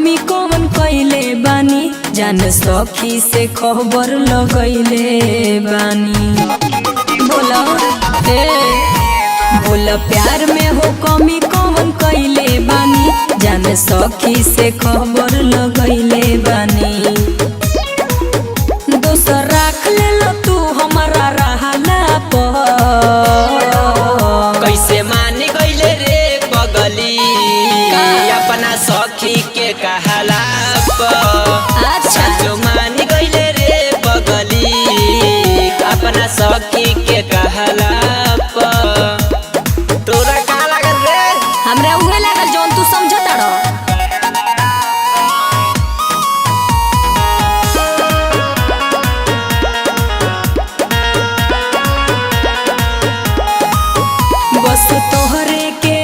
कमी कौन कैले बानी, जान सखी से खबर लगैले बानी। बोला बोला प्यार में हो कमी कौन कैले बानी, जान सखी से खबर लगैले बानी। दोसर राख ले लो तू हमारा रहला पर, कैसे मान गईले रे पगली अपना सखी के कहला अच्छा जो मान गईले रे पगली अपना सखी के कहला तोरा का लागल रे? हमरा उहे लागल जौन तू समझता रह। बस तोहरे के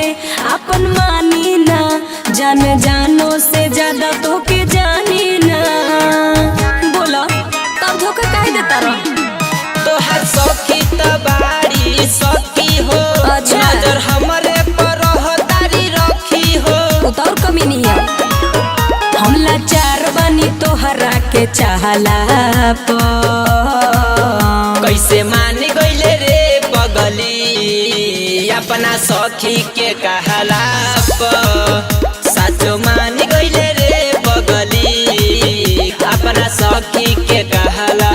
अपन मानी ना, जान जानो से ज्यादा तो के जानी ना। बोला तब धोखा काहे देता रह? तोहर सखी तबाड़ी सखी हो, अच्छा। नजर हमरे पर तारी रखी हो। तो और कमी नहीं है, हम लाचार बनी तोहरा के चाहला पर। कैसे मान गईले रे पगली अपना सखी के कहला साचो मान गईले रे पगली अपना सखी के कहला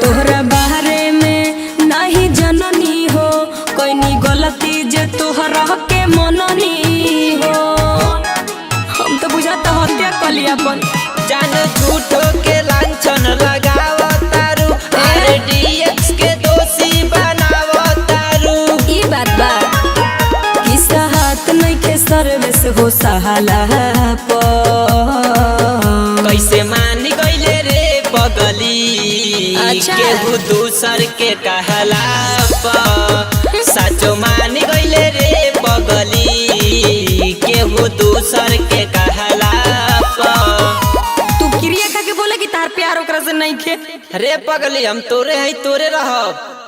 तोहरा बारे में नहीं जननी हो, कोई नी गलती जे तोहरा के मननी हो। हम तो बुझाता हत्या कली अपन। जान झूठो के लांछन लगावतारू, RDX के दोषी बनावतारू। ई बात बा कि साहत नहीं के सर्विस हो सहाला पर। कैसे मान गईले रे पगली अच्छा। केहू दूसर के कहला साचो मान गईले रे पगली केहू दूसर के कहला तू क्रिया खा के बोले कि तार प्यार ओकरा से नहीं खे। रे पगली हम तोरे है तोरे रहब।